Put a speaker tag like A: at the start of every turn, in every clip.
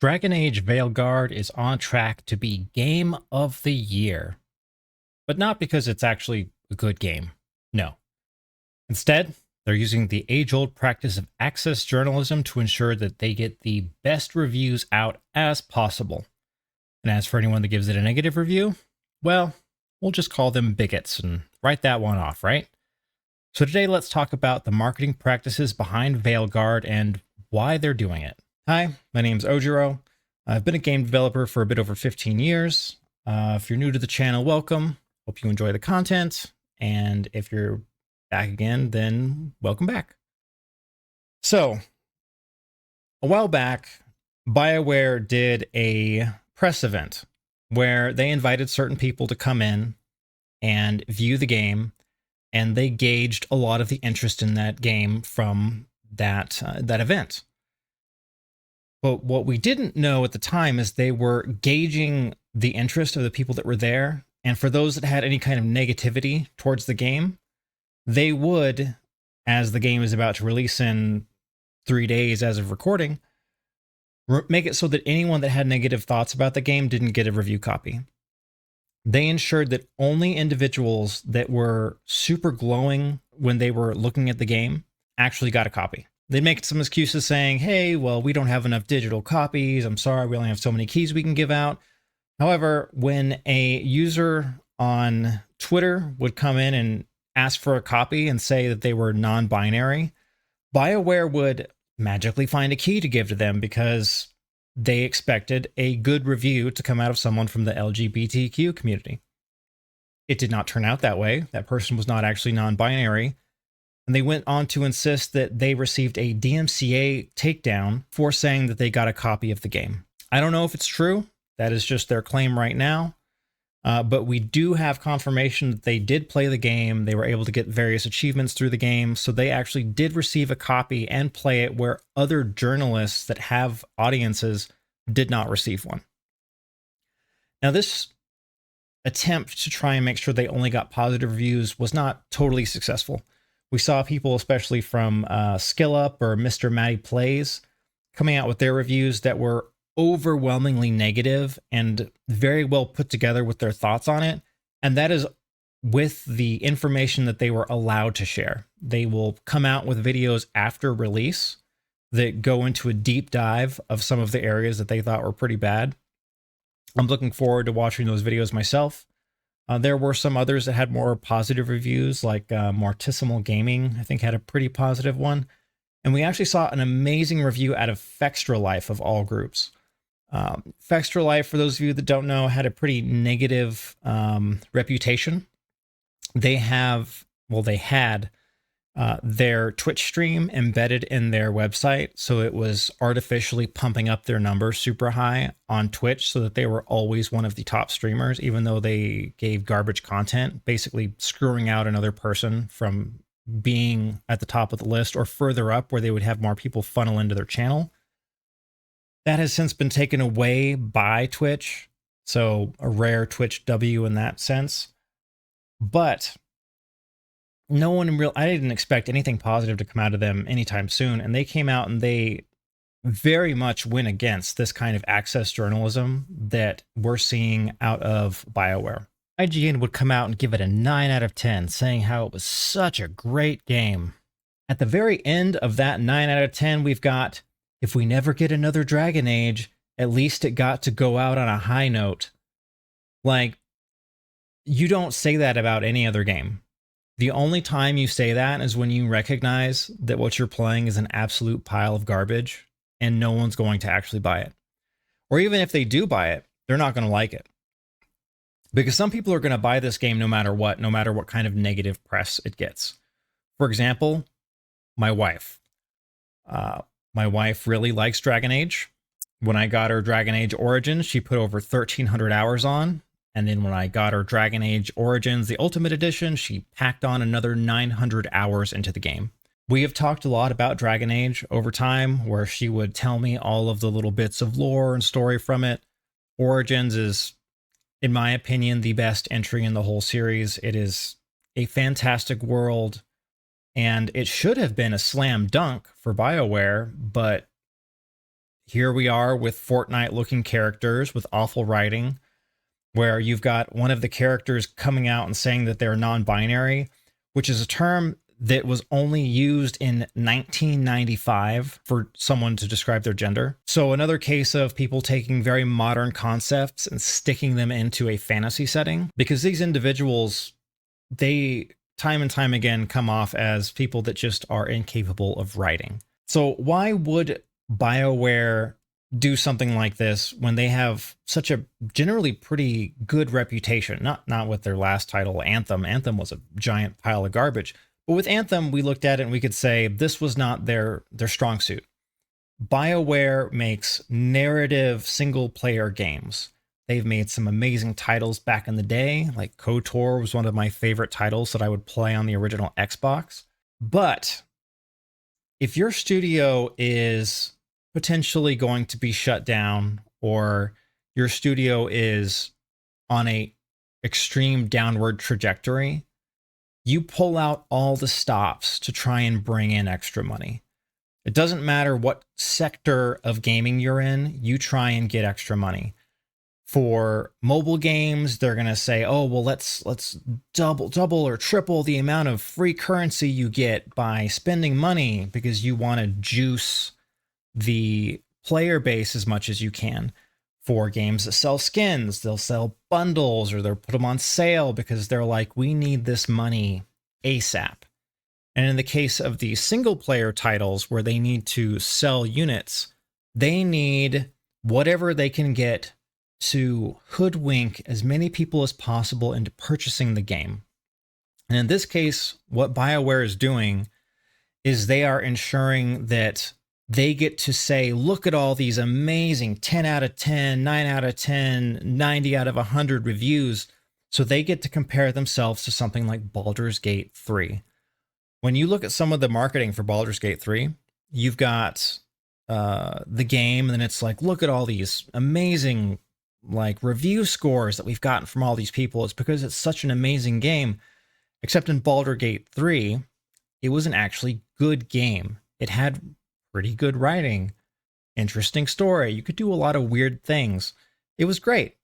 A: Dragon Age Veilguard is on track to be Game of the Year, but not because it's actually a good game. No. Instead, they're using the age-old practice of access journalism to ensure that they get the best reviews out as possible. And as for anyone that gives it a negative review, well, we'll just call them bigots and write that one off, right? So today let's talk about the marketing practices behind Veilguard and why they're doing it. Hi, my name's Ojiro. I've been a game developer for a bit over 15 years. If you're new to the channel, welcome. Hope you enjoy the content. And if you're back again, then welcome back. So, a while back, Bioware did a press event where they invited certain people to come in and view the game, and they gauged a lot of the interest in that game from that event. But what we didn't know at the time is they were gauging the interest of the people that were there. And for those that had any kind of negativity towards the game, they would, as the game is about to release in 3 days as of recording, make it so that anyone that had negative thoughts about the game didn't get a review copy. They ensured that only individuals that were super glowing when they were looking at the game actually got a copy. They'd make some excuses saying, hey, well, we don't have enough digital copies. I'm sorry, we only have so many keys we can give out. However, when a user on Twitter would come in and ask for a copy and say that they were non-binary, BioWare would magically find a key to give to them because they expected a good review to come out of someone from the LGBTQ community. It did not turn out that way. That person was not actually non-binary. And they went on to insist that they received a DMCA takedown for saying that they got a copy of the game. I don't know if it's true. That is just their claim right now. But we do have confirmation that they did play the game. They were able to get various achievements through the game. So they actually did receive a copy and play it where other journalists that have audiences did not receive one. Now, this attempt to try and make sure they only got positive reviews was not totally successful. We saw people, especially from SkillUp or Mr. Matty Plays, coming out with their reviews that were overwhelmingly negative and very well put together with their thoughts on it. And that is with the information that they were allowed to share. They will come out with videos after release that go into a deep dive of some of the areas that they thought were pretty bad. I'm looking forward to watching those videos myself. There were some others that had more positive reviews, like Mortissimal Gaming, I think, had a pretty positive one. And we actually saw an amazing review out of Fextra Life of all groups. Fextra Life, for those of you that don't know, had a pretty negative reputation. They had their Twitch stream embedded in their website, so it was artificially pumping up their numbers super high on Twitch so that they were always one of the top streamers, even though they gave garbage content, basically screwing out another person from being at the top of the list or further up where they would have more people funnel into their channel. That has since been taken away by Twitch, so a rare Twitch W in that sense. But I didn't expect anything positive to come out of them anytime soon, and they came out and they very much went against this kind of access journalism that we're seeing out of BioWare. IGN would come out and give it a 9 out of 10, saying how it was such a great game. At the very end of that 9 out of 10, we've got, if we never get another Dragon Age, at least it got to go out on a high note. Like, you don't say that about any other game. The only time you say that is when you recognize that what you're playing is an absolute pile of garbage and no one's going to actually buy it. Or even if they do buy it, they're not going to like it. Because some people are going to buy this game no matter what kind of negative press it gets. For example, my wife. My wife really likes Dragon Age. When I got her Dragon Age Origins, she put over 1,300 hours on. And then when I got her Dragon Age Origins, the Ultimate Edition, she packed on another 900 hours into the game. We have talked a lot about Dragon Age over time, where she would tell me all of the little bits of lore and story from it. Origins is, in my opinion, the best entry in the whole series. It is a fantastic world, and it should have been a slam dunk for BioWare, but here we are with Fortnite looking characters with awful writing, where you've got one of the characters coming out and saying that they're non-binary, which is a term that was only used in 1995 for someone to describe their gender. So another case of people taking very modern concepts and sticking them into a fantasy setting, because these individuals, they time and time again come off as people that just are incapable of writing. So why would BioWare do something like this when they have such a generally pretty good reputation? Not with their last title, Anthem. Anthem was a giant pile of garbage. But with Anthem, we looked at it and we could say this was not their strong suit. BioWare makes narrative single-player games. They've made some amazing titles back in the day, like KOTOR was one of my favorite titles that I would play on the original Xbox. But if your studio is potentially going to be shut down, or your studio is on a extreme downward trajectory, you pull out all the stops to try and bring in extra money. It doesn't matter what sector of gaming you're in, you try and get extra money. For mobile games, they're going to say, oh, well, let's double or triple the amount of free currency you get by spending money, because you want to juice the player base as much as you can. For games that sell skins, they'll sell bundles, or they'll put them on sale because they're like, we need this money ASAP. And in the case of the single player titles where they need to sell units, they need whatever they can get to hoodwink as many people as possible into purchasing the game. And in this case, what BioWare is doing is they are ensuring that they get to say, look at all these amazing 10 out of 10, 9 out of 10, 90 out of 100 reviews. So they get to compare themselves to something like Baldur's Gate 3. When you look at some of the marketing for Baldur's Gate 3, you've got the game, and then it's like, look at all these amazing like review scores that we've gotten from all these people. It's because it's such an amazing game. Except in Baldur's Gate 3, it was an actually good game. It had pretty good writing, interesting story. You could do a lot of weird things. It was great.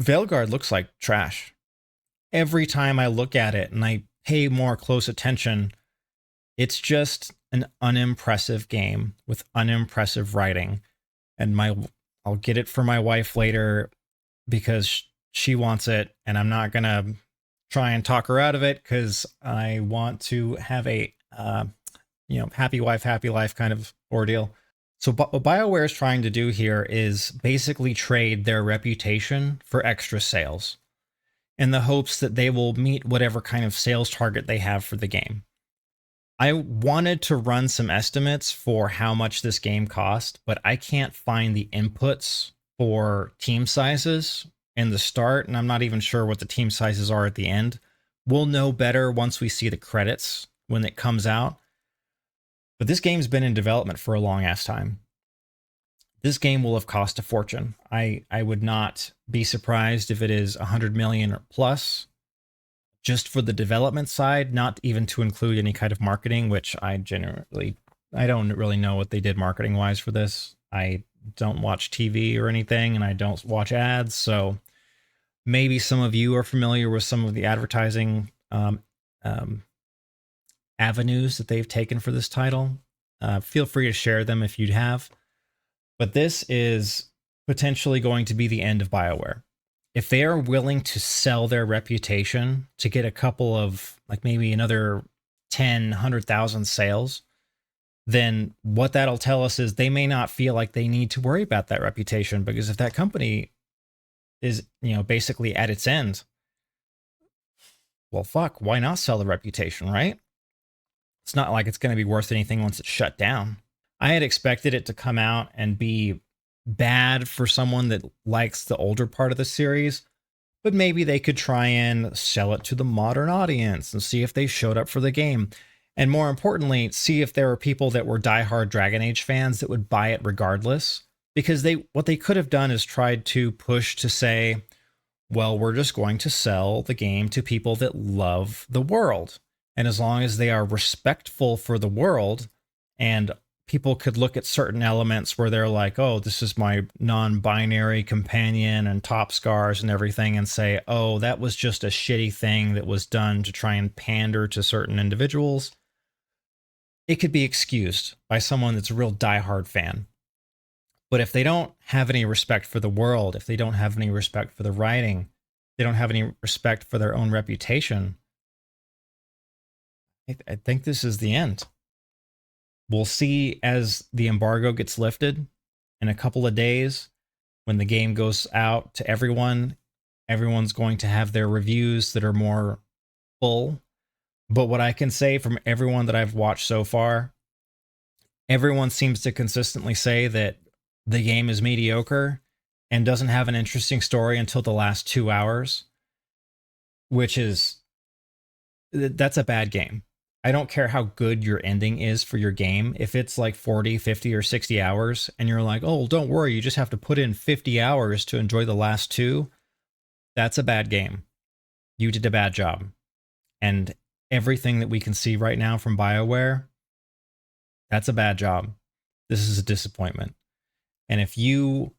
A: Veilguard looks like trash. Every time I look at it and I pay more close attention, it's just an unimpressive game with unimpressive writing. And I'll get it for my wife later because she wants it, and I'm not going to try and talk her out of it because I want to have a happy wife, happy life kind of ordeal. So what BioWare is trying to do here is basically trade their reputation for extra sales in the hopes that they will meet whatever kind of sales target they have for the game. I wanted to run some estimates for how much this game cost, but I can't find the inputs for team sizes in the start, and I'm not even sure what the team sizes are at the end. We'll know better once we see the credits when it comes out. But this game's been in development for a long ass time. This game will have cost a fortune. I would not be surprised if it is 100 million or plus just for the development side, not even to include any kind of marketing, which I don't really know what they did marketing wise for this. I don't watch TV or anything, and I don't watch ads. So maybe some of you are familiar with some of the advertising avenues that they've taken for this title. Feel free to share them if you'd have. But this is potentially going to be the end of BioWare. If they are willing to sell their reputation to get a couple of, like maybe another 10, 100,000 sales, then what that'll tell us is they may not feel like they need to worry about that reputation, because if that company is, basically at its end, well, fuck, why not sell the reputation, right? It's not like it's going to be worth anything once it's shut down. I had expected it to come out and be bad for someone that likes the older part of the series, but maybe they could try and sell it to the modern audience and see if they showed up for the game. And more importantly, see if there were people that were diehard Dragon Age fans that would buy it regardless. Because what they could have done is tried to push to say, well, we're just going to sell the game to people that love the world. And as long as they are respectful for the world and people could look at certain elements where they're like, oh, this is my non-binary companion and top scars and everything, and say, oh, that was just a shitty thing that was done to try and pander to certain individuals. It could be excused by someone that's a real diehard fan. But if they don't have any respect for the world, if they don't have any respect for the writing, they don't have any respect for their own reputation, I think this is the end. We'll see as the embargo gets lifted in a couple of days. When the game goes out to everyone, everyone's going to have their reviews that are more full. But what I can say from everyone that I've watched so far, everyone seems to consistently say that the game is mediocre and doesn't have an interesting story until the last 2 hours, which is, that's a bad game. I don't care how good your ending is for your game. If it's like 40, 50, or 60 hours and you're like, oh, don't worry, you just have to put in 50 hours to enjoy the last 2, that's a bad game. You did a bad job. And everything that we can see right now from Bioware, that's a bad job. This is a disappointment. And if you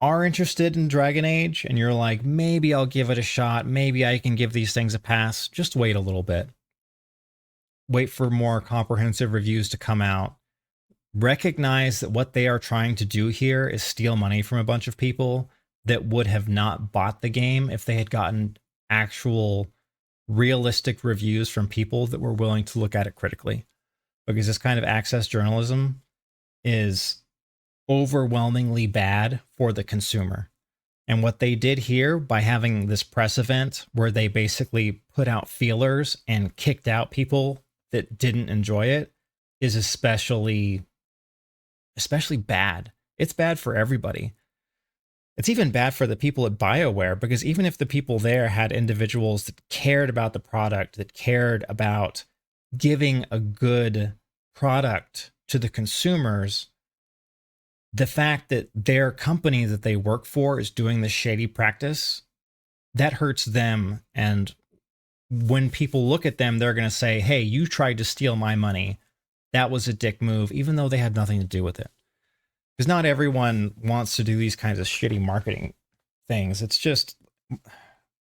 A: are interested in Dragon Age and you're like, maybe I'll give it a shot, maybe I can give these things a pass, just wait a little bit. Wait for more comprehensive reviews to come out. Recognize that what they are trying to do here is steal money from a bunch of people that would have not bought the game if they had gotten actual realistic reviews from people that were willing to look at it critically. Because this kind of access journalism is overwhelmingly bad for the consumer. And what they did here by having this press event where they basically put out feelers and kicked out people that didn't enjoy it is especially bad. It's bad for everybody. It's even bad for the people at BioWare, because even if the people there had individuals that cared about the product, that cared about giving a good product to the consumers, the fact that their company that they work for is doing this shady practice, that hurts them. And when people look at them, they're going to say, hey, you tried to steal my money. That was a dick move, even though they had nothing to do with it. Because not everyone wants to do these kinds of shitty marketing things. It's just,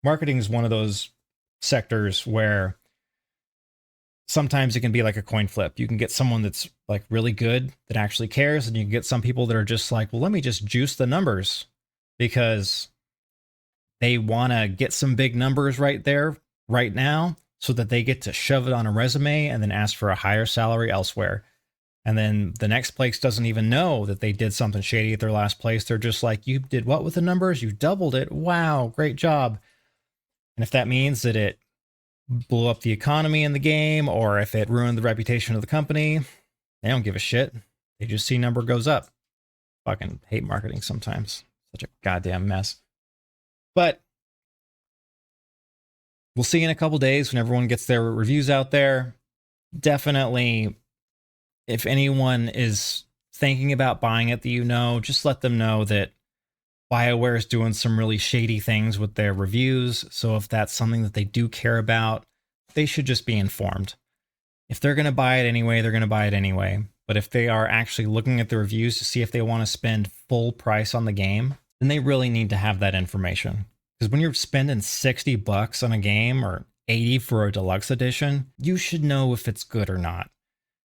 A: marketing is one of those sectors where sometimes it can be like a coin flip. You can get someone that's like really good that actually cares, and you can get some people that are just like, well, let me just juice the numbers because they want to get some big numbers right there, right now, so that they get to shove it on a resume and then ask for a higher salary elsewhere. And then the next place doesn't even know that they did something shady at their last place. They're just like, you did what with the numbers? You doubled it. Wow, great job. And if that means that it blew up the economy in the game, or if it ruined the reputation of the company, they don't give a shit. They just see number goes up. Fucking hate marketing sometimes. Such a goddamn mess. But we'll see in a couple days when everyone gets their reviews out there. Definitely, if anyone is thinking about buying it that you know, just let them know that BioWare is doing some really shady things with their reviews. So if that's something that they do care about, they should just be informed. If they're going to buy it anyway, they're going to buy it anyway. But if they are actually looking at the reviews to see if they want to spend full price on the game, then they really need to have that information. Because when you're spending $60 on a game or $80 for a deluxe edition, you should know if it's good or not.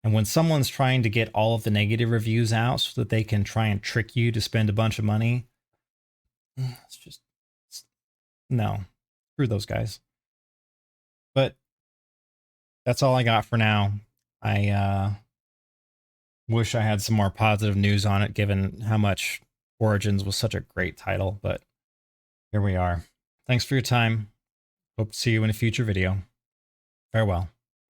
A: And when someone's trying to get all of the negative reviews out so that they can try and trick you to spend a bunch of money, no, screw those guys. But that's all I got for now. I wish I had some more positive news on it, given how much Origins was such a great title, but here we are. Thanks for your time. Hope to see you in a future video. Farewell.